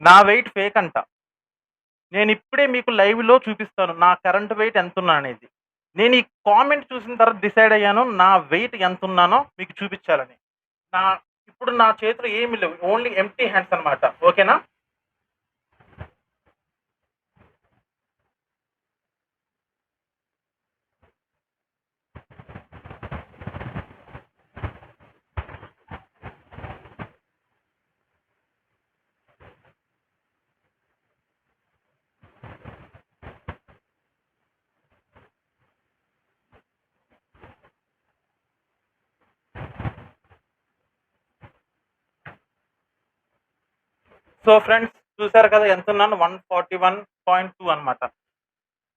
నా wait fake అంట. నేనిప్పుడే మీకు లైవ్‌లో చూపిస్తాను. నా కరెంట్ వెయిట్ ఎంతున్నా అనేది. నేను ఈ కామెంట్ చూసిన తర్వాత డిసైడ్ అయ్యాను. నా వెయిట్ ఎంతున్నానో మీకు చూపిచ్చాలని. నా ఇప్పుడు నా చేతిలో ఏమి లేవు. ఓన్లీ ఎంప్టీ హ్యాండ్స్ అన్నమాట. ఓకేనా? సో ఫ్రెండ్స్ చూసారు కదా ఎంతున్నానో 141.2 అన్నమాట.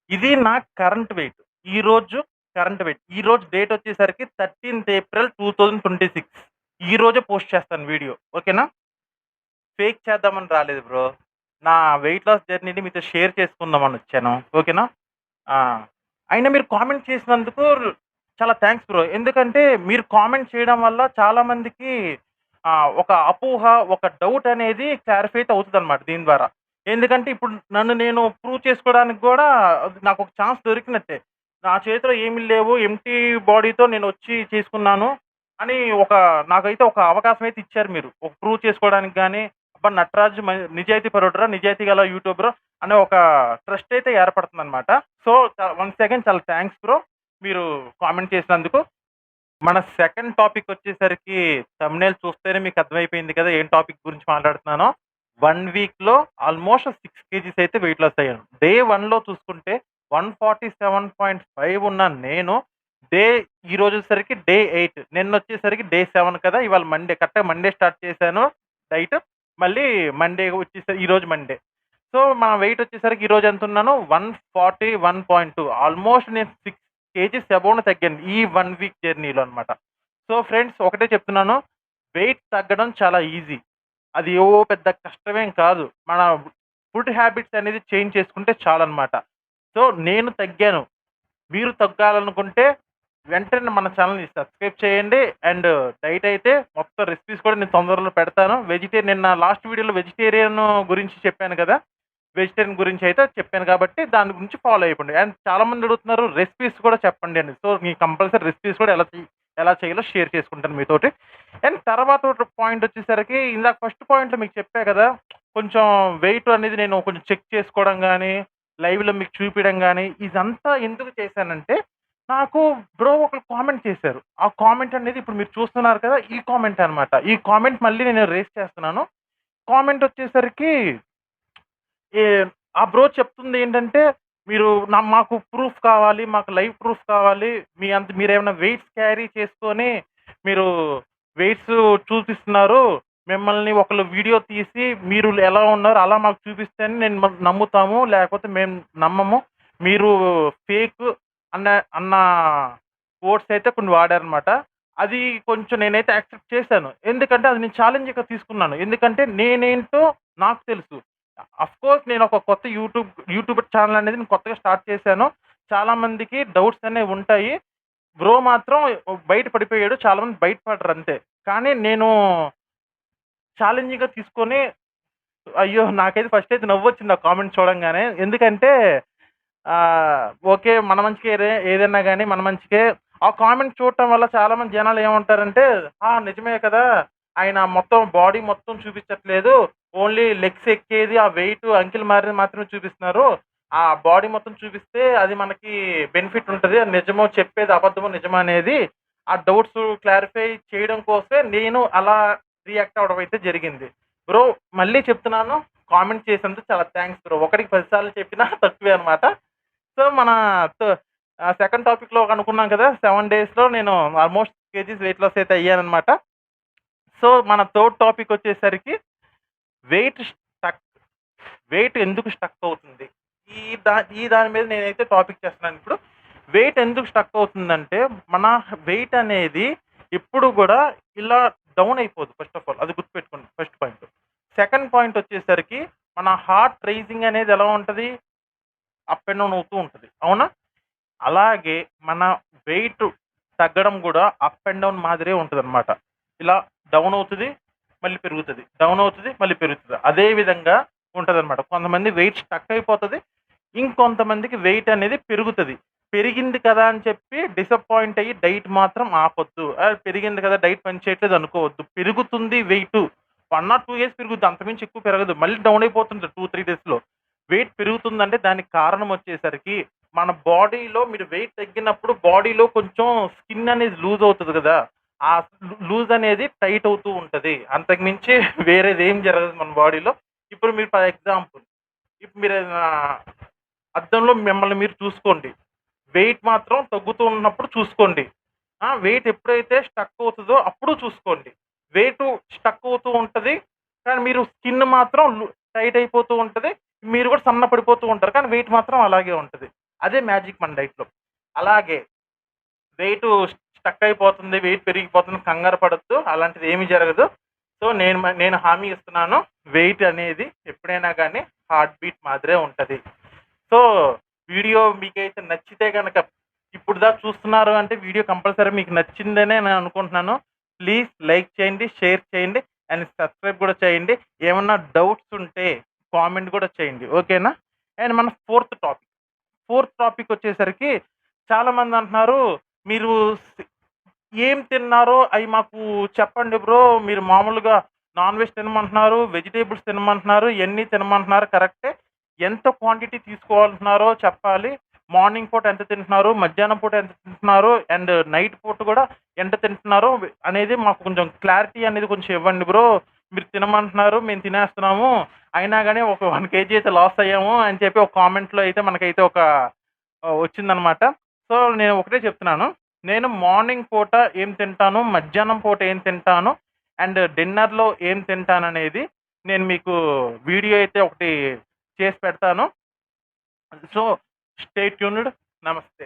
ఇది నా కరెంట్ వెయిట్. ఈరోజు కరెంట్ వెయిట్. ఈరోజు డేట్ వచ్చేసరికి 13థ్ ఏప్రిల్ 2026. ఈ రోజే పోస్ట్ చేస్తాను వీడియో. ఓకేనా? ఫేక్ చేద్దామని రాలేదు బ్రో. నా వెయిట్ లాస్ జర్నీని మీతో షేర్ చేసుకుందామని వచ్చాను. ఓకేనా? ఆ! అయినా మీరు కామెంట్ చేసినందుకు చాలా థాంక్స్ బ్రో. ఎందుకంటే మీరు కామెంట్ చేయడం వల్ల చాలా మందికి ఒక అపోహ, ఒక డౌట్ అనేది క్లారిఫై అయితే అవుతదన్నమాట దీని ద్వారా. ఎందుకంటే ఇప్పుడు నన్ను నేను ప్రూవ్ చేసుకోవడానికి గూడా నాకొక ఛాన్స్ దొరికినట్టే. నా చేతిలో ఏమి లేవు. ఎంప్టీ బాడీతో నేనొచ్చి చేసుకున్నాను అని నాకైతే ఒక అవకాశం అయితే ఇచ్చారు మీరు. ఒక ప్రూవ్ చేసుకోవడానికి గాని, అబ్బా! నటరాజు నిజాయితీ పరుడురా, నిజాయితీ గల యూట్యూబర్ అనే ఒక ట్రస్ట్ అయితే ఏర్పడుతుందన్నమాట. సో, వన్స్ అగైన్ చాలా థాంక్స్ బ్రో. మీరు కామెంట్ చేసినందుకు. మన సెకండ్ టాపిక్ వచ్చేసరికి థంబ్‌నెయిల్ చూస్తేనే మీకు అర్థమైపోయింది కదా! ఏం టాపిక్ గురించి మాట్లాడుతున్నానో. 1 వీక్‌లో ఆల్‌మోస్ట్ 6 కేజీస్ అయితే వెయిట్ లాస్ అయ్యాను. డే 1లో చూసుకుంటే 147.5 ఉన్న నేను డే ఈరోజొచ్చేసరికి డే 8 నిన్నొచ్చేసరికి డే 7 కదా! ఇవాళ మండే కరెక్ట్‌గా మండే స్టార్ట్ చేశాను డైట్. మళ్ళీ మండే ఈరోజు మండే. సో, మా వెయిట్ వచ్చేసరికి ఈరోజు ఎంతున్నాను 141.2 ఆల్‌మోస్ట్ నేను 6 కేజీస్ అబోవ్‌నే తగ్గాను. ఈ 1 వీక్ జర్నీలో అన్నమాట. సో, ఫ్రెండ్స్ ఒకటే చెప్తున్నాను. వెయిట్ తగ్గడం చాలా ఈజీ. అది పెద్ద కష్టమేం కాదు. మన ఫుడ్ హ్యాబిట్స్ అనేది చేంజ్ చేసుకుంటే చాలన్నమాట. సో, నేను తగ్గాను. మీరు తగ్గాలనుకుంటే వెంటనే మన ఛానెల్‌ని సబ్స్క్రైబ్ చేయండి. అండ్ డైట్ అయితే మొత్తం రెసిపీస్ కూడా నేను తొందరలో పెడతాను. నిన్న లాస్ట్ వీడియోలో వెజిటేరియన్ గురించి చెప్పాను కదా! వెజిటేరియన్ గురించి అయితే చెప్పాను కాబట్టి దాని గురించి ఫాలో అయిపోండి. అండ్ చాలామంది అడుగుతున్నారు రెసిపీస్ కూడా చెప్పండి అని. సో, మీకు కంపల్సరీ రెసిపీస్ కూడా ఎలా చేయాలో షేర్ చేసుకుంటాను మీతోటి. అండ్ తర్వాత పాయింట్ వచ్చేసరికి ఇందాక ఫస్ట్ పాయింట్‌లో మీకు చెప్పా కదా! కొంచెం వెయిట్ అనేది నేను కొంచెం చెక్ చేసుకోవడం గాని, లైవ్‌లో మీకు చూపియడం గాని, ఇదంతా ఎందుకు చేశానంటే, నాకు బ్రో ఒకళ్ళు కామెంట్ చేశారు. ఆ కామెంట్ అనేది ఇప్పుడు మీరు చూస్తున్నారు కదా! ఈ కామెంటే అన్నమాట. ఈ కామెంట్ మళ్ళీ నేను రేజ్ చేస్తున్నాను. కామెంట్ వచ్చేసరికి ఏ ఆ బ్రో చెప్తుందేంటంటే, మీరు మాకు ప్రూఫ్ కావాలి. మాకు లైవ్ ప్రూఫ్ కావాలి. మీరేమన్నా వెయిట్స్ క్యారీ చేసుకొని మీరు వెయిట్స్ చూపిస్తున్నారు. మిమ్మల్ని ఒకళ్ళు వీడియో తీసి మీరు ఎలా ఉన్నారో అలా మాకు చూపిస్తేనే నమ్ముతాము. లేకపోతే మేము నమ్మము. మీరు ఫేక్ అన్న అన్న కోట్స్ అయితే కొన్ని వాడారనమాట. అది కొంచెం నేనైతే యాక్సెప్ట్ చేశాను. ఎందుకంటే అది నేను ఛాలెంజ్‌గా తీసుకున్నాను. ఎందుకంటే నేనేంటో నాకు తెలుసు. అఫ్‌కోర్స్ నేను ఒక కొత్త యూట్యూబర్ ఛానెల్ అనేది నేను కొత్తగా స్టార్ట్ చేశాను. చాలా మందికి డౌట్స్ అనేవి ఉంటాయి. బ్రో మాత్రం బయట పడిపోయాడు. చాలా మంది బయట పడరు అంతే. కానీ నేను ఛాలెంజింగ్‌గా తీసుకొని అయ్యో! నాకైతే ఫస్ట్ అయితే నవ్వొచ్చింది ఆ కామెంట్ చూడంగానే. ఎందుకంటే ఓకే. మన మంచికే ఏదైనా గాని మన మంచికే. ఆ కామెంట్ చూడటం వల్ల చాలా మంది జనాలు ఏమంటారంటే, "ఆ! నిజమే కదా! ఆయన మొత్తం బాడీ మొత్తం చూపించట్లేదు. ఓన్లీ లెగ్స్ ఎక్కేది, ఆ వెయిట్ అంకిల్ మారేది మాత్రమే చూపిస్తున్నారు. ఆ బాడీ మొత్తం చూపిస్తే అది మనకి బెనిఫిట్ ఉంటది. అది నిజమో చెప్పేది అబద్ధమో నిజమో అనేది ఆ డౌట్స్ క్లారిఫై చేయడం కోసమే నేను అలా రియాక్ట్ అవ్వడం అయితే జరిగింది. బ్రో మళ్ళీ చెప్తున్నాను. కామెంట్ చేసినందుకు చాలా థాంక్స్ బ్రో. ఒకటికి 10 సార్లు చెప్పినా తక్కువే అన్నమాట. సో, మన త సెకండ్ టాపిక్‌లో అనుకున్నాం కదా! 7 డేస్‌లో నేను ఆల్‌మోస్ట్ కేజీస్ వెయిట్ లాస్ అయితే అయ్యానన్నమాట. సో, మన థర్డ్ టాపిక్ వచ్చేసరికి వెయిట్ స్టక్ వెయిట్ ఎందుకు స్టక్ అవుతుంది? ఈ దాని మీద నేనైతే టాపిక్ చేస్తున్నాను ఇప్పుడు. వెయిట్ ఎందుకు స్టక్ అవుతుందంటే, మన వెయిట్ అనేది ఎప్పుడు గూడా ఇలా డౌన్ అయిపోదు ఫస్ట్ ఆఫ్ ఆల్. అది గుర్తుపెట్టుకోండి ఫస్ట్ పాయింట్. సెకండ్ పాయింట్ వచ్చేసరికి మన హార్ట్ రైజింగ్ అనేది ఎలా ఉంటది? అప్ అండ్ డౌన్ అవుతూ ఉంటది. అవునా? అలాగే మన వెయిట్ తగ్గడం గూడా అప్ అండ్ డౌన్ మాదిరే ఉంటదనమాట. ఇలా డౌన్ అవుతది. మళ్ళీ పెరుగుతది. డౌన్ అవుతది, మళ్ళీ పెరుగుతది. అదే విధంగా ఉంటదనమాట. కొంతమంది వెయిట్ స్టక్ అయిపోతది. ఇంకొంతమందికి వెయిట్ అనేది పెరుగుతది. పెరిగింది కదా అని చెప్పి డిసప్పాయింట్ అయ్యి డైట్ మాత్రం ఆపొద్దు. పెరిగింది కదా! డైట్ పని చేయట్లేదు అనుకోవద్దు. పెరుగుతుంది వెయిటు. 1 ఆర్ 2 ఇయర్స్ పెరుగుద్ది. అంతకుమించి ఎక్కువ పెరగదు. మళ్ళీ డౌన్ అయిపోతుంది 2, 3 డేస్‌లో. వెయిట్ పెరుగుతుందంటే దానికి కారణం వచ్చేసరికి మన బాడీలో మీరు వెయిట్ తగ్గినప్పుడు బాడీలో కొంచెం స్కిన్ అనేది లూజ్ అవుతది గదా! ఆ లూజ్ అనేది టైట్ అవుతూ ఉంటది. అంతకు మించి వేరేదేం జరగదు మన బాడీలో. ఇప్పుడు మీరు ఫర్ ఎగ్జాంపుల్ ఇప్పుడు మీరేదైనా అద్దంలో మిమ్మల్ని మీరు చూసుకోండి. వెయిట్ మాత్రం తగ్గుతూ ఉన్నప్పుడు చూసుకోండి. వెయిట్ ఎప్పుడైతే స్టక్ అవుతదో అప్పుడు చూసుకోండి. వెయిటు స్టక్ అవుతూ ఉంటది. కానీ మీరు స్కిన్ మాత్రం టైట్ అయిపోతూ ఉంటది. మీరు కూడా సన్న పడిపోతూ ఉంటారు. కానీ వెయిట్ మాత్రం అలాగే ఉంటది. అదే మ్యాజిక్ మన డైట్‌లో. అలాగే వెయిటు స్టక్ అయిపోతుంది, వెయిట్ పెరిగిపోతుంది కంగారు పడొద్దు. అలాంటిది ఏమి జరగదు. సో, నేను హామీ ఇస్తున్నాను. వెయిట్ అనేది ఎప్పుడైనా గాని హార్ట్ బీట్ మాదిరే ఉంటది. సో, వీడియో మీకైతే నచ్చితే గనక ఇప్పుడు దాకా చూస్తున్నారు అంటే వీడియో కంపల్సరీ మీకు నచ్చిందనే నేను అనుకుంటున్నాను. ప్లీజ్ లైక్ చేయండి, షేర్ చేయండి అండ్ సబ్స్క్రైబ్ కూడా చేయండి. ఏమన్నా డౌట్స్ ఉంటే కామెంట్ కూడా చేయండి. ఓకేనా? అండ్ మన ఫోర్త్ టాపిక్ వచ్చేసరికి చాలామంది అంటున్నారు, "మీరు ఏం తిన్నారో అయి మాకు చెప్పండి బ్రో. మీరు మామూలుగా నాన్ వెజ్ తినమంటున్నారు, వెజిటబుల్స్ తినమంటున్నారు, ఇయన్నీ తినమంటున్నారు కరెక్టే. ఎంత క్వాంటిటీ తీసుకోవాలంటున్నారో చెప్పాలి. మార్నింగ్ పూట ఎంత తింటున్నారు, మధ్యాహ్నం పూట ఎంత తింటున్నారు, అండ్ నైట్ పూట కూడా ఎంత తింటున్నారో అనేది మాకు కొంచెం క్లారిటీ అనేది కొంచెం ఇవ్వండి బ్రో. మీరు తినమంటున్నారు, మేము తినేస్తున్నాము. అయినా గాని ఒక 1 కేజీ అయితే లాస్ అయ్యాము" అని చెప్పి ఒక కామెంట్‌లో అయితే మనకైతే ఒక వచ్చిందనమాట. సో, నేను ఒకటే చెప్తున్నాను. నేను మార్నింగ్ పూట ఏం తింటాను, మధ్యాహ్నం పూట ఏం తింటాను, అండ్ డిన్నర్‌లో ఏం తింటాననేది నేను మీకు వీడియో అయితే ఒకటి చేసి పెడతాను. So, stay tuned. నమస్తే.